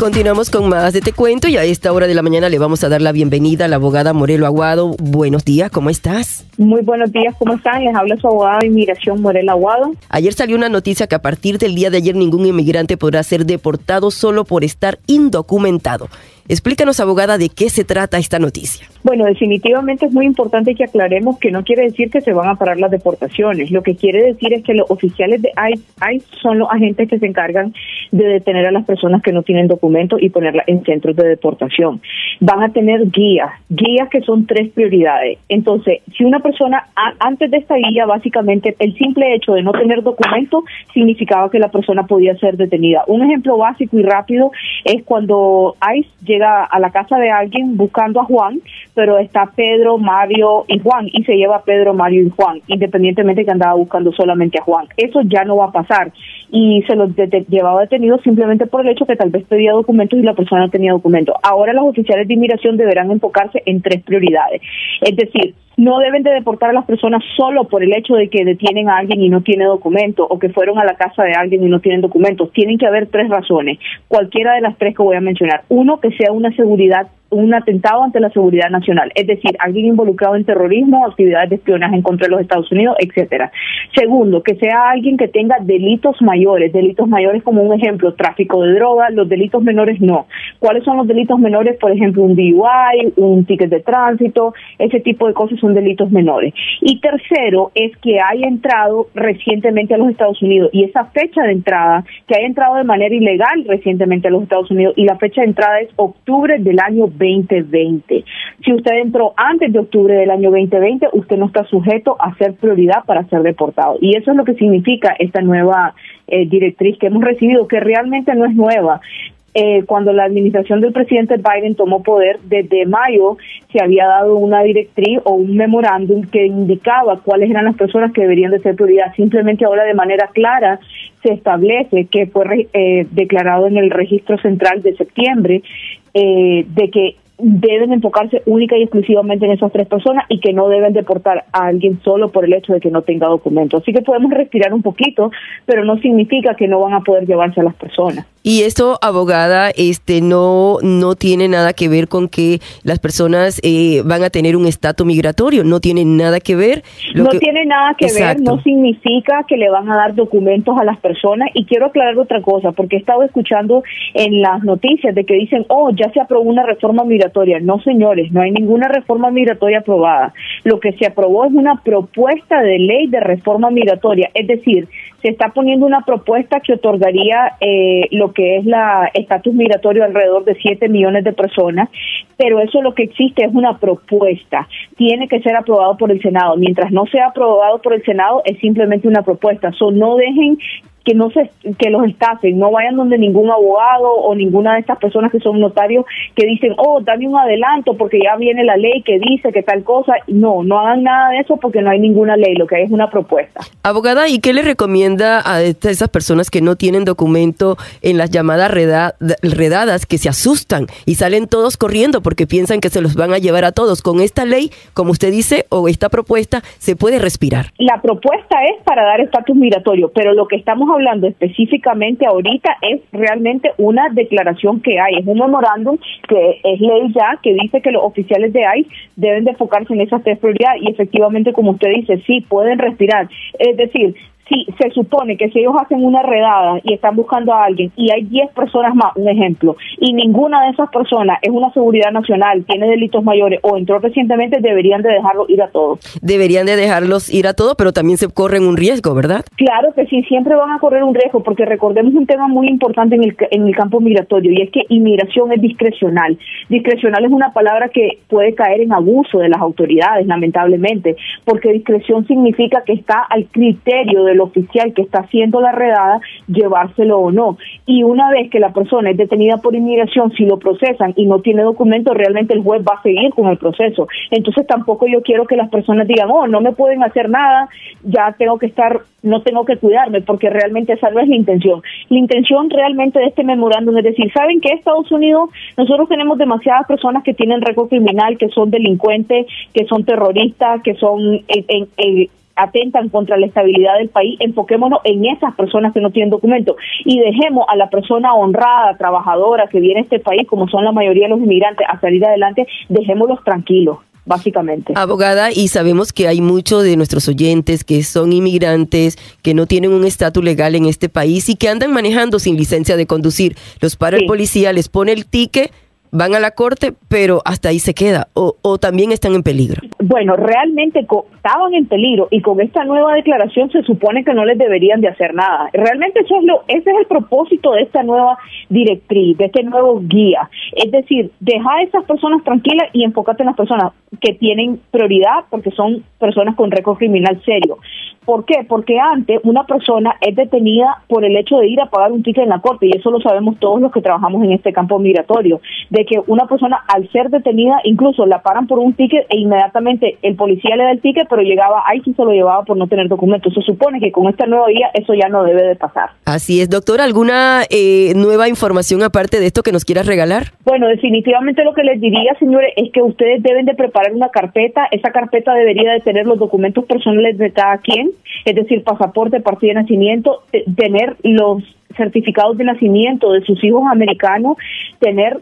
Continuamos con más de Te Cuento y a esta hora de la mañana le vamos a dar la bienvenida a la abogada Morelo Aguado. Buenos días, ¿cómo estás? Muy buenos días, ¿cómo están? Les habla su abogada de inmigración, Morelo Aguado. Ayer salió una noticia que a partir del día de ayer ningún inmigrante podrá ser deportado solo por estar indocumentado. Explícanos, abogada, de qué se trata esta noticia. Bueno, definitivamente es muy importante que aclaremos que no quiere decir que se van a parar las deportaciones. Lo que quiere decir es que los oficiales de ICE son los agentes que se encargan de detener a las personas que no tienen documentos y ponerlas en centros de deportación. Van a tener guías que son 3 prioridades. Entonces, si una persona, antes de esta guía, básicamente el simple hecho de no tener documentos significaba que la persona podía ser detenida. Un ejemplo básico y rápido es cuando ICE llega a la casa de alguien buscando a Juan, pero está Pedro, Mario y Juan, y se lleva a Pedro, Mario y Juan, independientemente que andaba buscando solamente a Juan. Eso ya no va a pasar, y se los llevaba detenidos simplemente por el hecho que tal vez pedía documentos y la persona no tenía documentos. Ahora los oficiales de inmigración deberán enfocarse en 3 prioridades, es decir, no deben de deportar a las personas solo por el hecho de que detienen a alguien y no tiene documentos, o que fueron a la casa de alguien y no tienen documentos. Tienen que haber 3 razones, cualquiera de las 3 que voy a mencionar. Uno, que sea un atentado ante la seguridad nacional, es decir, alguien involucrado en terrorismo, actividades de espionaje en contra de los Estados Unidos, etcétera. Segundo, que sea alguien que tenga delitos mayores como un ejemplo, tráfico de drogas. Los delitos menores no. ¿Cuáles son los delitos menores? Por ejemplo, un DUI, un ticket de tránsito, ese tipo de cosas son delitos menores. Y tercero, es que haya entrado recientemente a los Estados Unidos, y esa fecha de entrada, que haya entrado de manera ilegal recientemente a los Estados Unidos, y la fecha de entrada es octubre del año 2020. Si usted entró antes de octubre del año 2020, usted no está sujeto a ser prioridad para ser deportado. Y eso es lo que significa esta nueva directriz que hemos recibido, que realmente no es nueva. Cuando la administración del presidente Biden tomó poder, desde mayo se había dado una directriz o un memorándum que indicaba cuáles eran las personas que deberían de ser prioridad. Simplemente ahora de manera clara se establece, que fue declarado en el registro central de septiembre, de que deben enfocarse única y exclusivamente en esas 3 personas y que no deben deportar a alguien solo por el hecho de que no tenga documentos. Así que podemos respirar un poquito, pero no significa que no van a poder llevarse a las personas. Y esto, abogada, no tiene nada que ver con que las personas van a tener un estatus migratorio, no tiene nada que ver. Tiene nada que ver, no significa que le van a dar documentos a las personas. Y quiero aclarar otra cosa, porque he estado escuchando en las noticias de que dicen, ya se aprobó una reforma migratoria. No, señores, no hay ninguna reforma migratoria aprobada. Lo que se aprobó es una propuesta de ley de reforma migratoria, es decir, se está poniendo una propuesta que otorgaría lo que es la estatus migratorio alrededor de 7 millones de personas, pero eso lo que existe es una propuesta. Tiene que ser aprobado por el Senado. Mientras no sea aprobado por el Senado, es simplemente una propuesta. No dejen que los estafen, no vayan donde ningún abogado o ninguna de estas personas que son notarios que dicen, dame un adelanto porque ya viene la ley que dice que tal cosa. No hagan nada de eso porque no hay ninguna ley, lo que hay es una propuesta. Abogada, ¿y qué le recomienda a esas personas que no tienen documento en las llamadas redadas, que se asustan y salen todos corriendo porque piensan que se los van a llevar a todos? Con esta ley, como usted dice, o esta propuesta, se puede respirar. La propuesta es para dar estatus migratorio, pero lo que estamos hablando específicamente ahorita es realmente una declaración que hay, es un memorándum que es ley ya, que dice que los oficiales de ICE deben de enfocarse en esas 3 prioridades, y efectivamente, como usted dice, sí, pueden respirar. Es decir, si se supone que si ellos hacen una redada y están buscando a alguien y hay 10 personas más, un ejemplo, y ninguna de esas personas es una seguridad nacional, tiene delitos mayores o entró recientemente, deberían de dejarlos ir a todos. Deberían de dejarlos ir a todos, pero también se corren un riesgo, ¿verdad? Claro que sí, siempre van a correr un riesgo, porque recordemos un tema muy importante en el campo migratorio, y es que inmigración es discrecional. Discrecional es una palabra que puede caer en abuso de las autoridades, lamentablemente, porque discreción significa que está al criterio del oficial que está haciendo la redada llevárselo o no. Y una vez que la persona es detenida por inmigración, si lo procesan y no tiene documentos, realmente el juez va a seguir con el proceso. Entonces tampoco yo quiero que las personas digan, no me pueden hacer nada, ya no tengo que cuidarme, porque realmente esa no es la intención. La intención realmente de este memorándum es decir, ¿saben qué? Estados Unidos, nosotros tenemos demasiadas personas que tienen récord criminal, que son delincuentes, que son terroristas, que son atentan contra la estabilidad del país, enfoquémonos en esas personas que no tienen documento y dejemos a la persona honrada, trabajadora que viene a este país, como son la mayoría de los inmigrantes, a salir adelante, dejémoslos tranquilos. Básicamente. Abogada, y sabemos que hay muchos de nuestros oyentes que son inmigrantes, que no tienen un estatus legal en este país y que andan manejando sin licencia de conducir. Los para el policía, les pone el ticket, van a la corte, pero hasta ahí se queda, o también están en peligro. Bueno, realmente estaban en peligro y con esta nueva declaración se supone que no les deberían de hacer nada. Realmente ese es el propósito de esta nueva directriz, de este nuevo guía. Es decir, deja a esas personas tranquilas y enfócate en las personas que tienen prioridad porque son personas con récord criminal serio. ¿Por qué? Porque antes una persona es detenida por el hecho de ir a pagar un ticket en la corte, y eso lo sabemos todos los que trabajamos en este campo migratorio, de que una persona al ser detenida incluso la paran por un ticket e inmediatamente el policía le da el ticket, pero llegaba, ahí sí se lo llevaba por no tener documentos. Se supone que con esta nueva guía eso ya no debe de pasar. Así es, doctora, ¿alguna nueva información aparte de esto que nos quieras regalar? Bueno, definitivamente lo que les diría, señores, es que ustedes deben de preparar una carpeta. Esa carpeta debería de tener los documentos personales de cada quien, es decir, pasaporte, partida de nacimiento, tener los certificados de nacimiento de sus hijos americanos, tener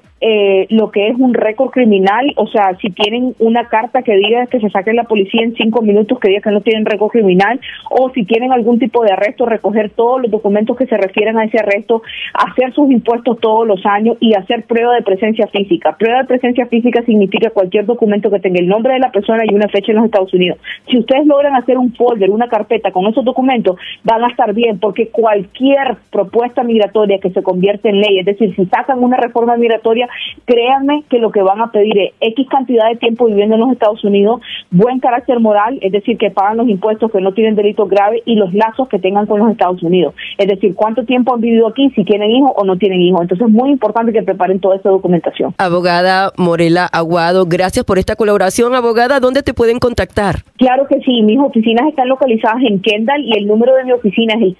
lo que es un récord criminal, o sea, si tienen una carta que diga que se saquen la policía en 5 minutos, que diga que no tienen récord criminal, o si tienen algún tipo de arresto, recoger todos los documentos que se refieran a ese arresto, hacer sus impuestos todos los años y hacer prueba de presencia física. Prueba de presencia física significa cualquier documento que tenga el nombre de la persona y una fecha en los Estados Unidos. Si ustedes logran hacer un folder, una carpeta con esos documentos, van a estar bien, porque cualquier propuesta migratoria que se convierte en ley, es decir, si sacan una reforma migratoria, créanme que lo que van a pedir es X cantidad de tiempo viviendo en los Estados Unidos, buen carácter moral, es decir, que pagan los impuestos, que no tienen delitos graves y los lazos que tengan con los Estados Unidos. Es decir, cuánto tiempo han vivido aquí, si tienen hijos o no tienen hijos. Entonces es muy importante que preparen toda esa documentación. Abogada Morela Aguado, gracias por esta colaboración. Abogada, ¿dónde te pueden contactar? Claro que sí, mis oficinas están localizadas en Kendall y el número de mi oficina es el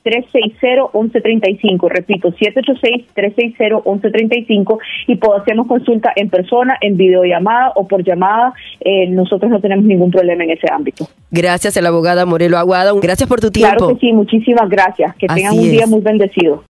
786-360-1135. Repito, 786-360-1135, y hacemos consulta en persona, en videollamada o por llamada. Nosotros no tenemos ningún problema en ese ámbito. Gracias a la abogada Morela Aguado. Gracias por tu tiempo. Claro que sí, muchísimas gracias. Que tengan un día muy bendecido.